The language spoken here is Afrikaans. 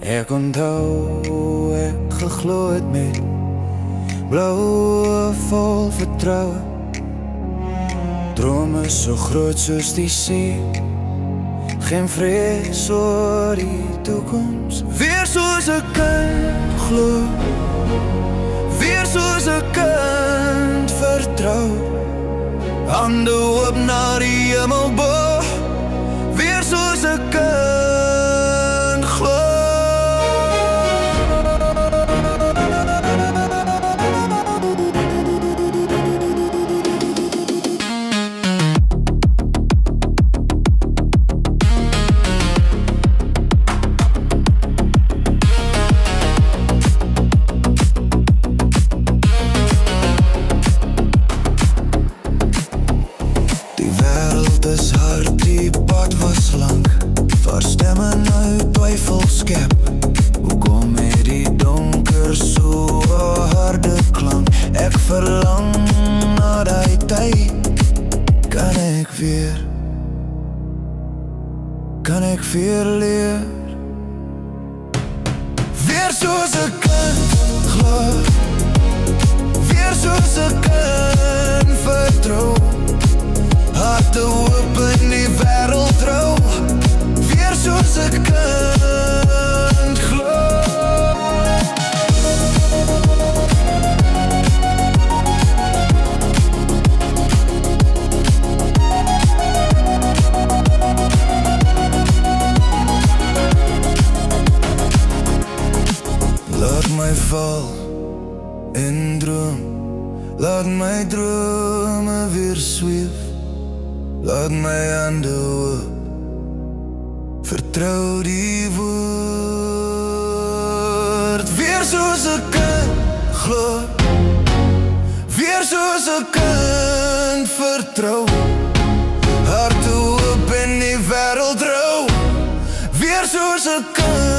Ek onthou ek geglo het met blauwe vol vertroue. Drome so groot soos die see, geen vrees oor die toekoms. Weer soos 'n kind glo, weer soos 'n kind vertrou. Hande oop na die hemel bo, weer soos 'n kind glo. Dis hard, die pad was lang, waar stemme nou twyfel skep. Hoekom het die donker so 'n harde klank? Ek verlang na die tyd. Kan ek weer leer? Weer soos 'n kind glo, weer soos 'n kind vertrou. Harte oop in die wêreld trou, weer soos 'n kind glo. Laat my val in droom, laat my drome weer sweef. Laat my hande oop, vertrou die woord. Weer soos 'n kind glo, weer soos 'n kind vertrou. Harte oop en die wêreld rou, weer soos 'n kind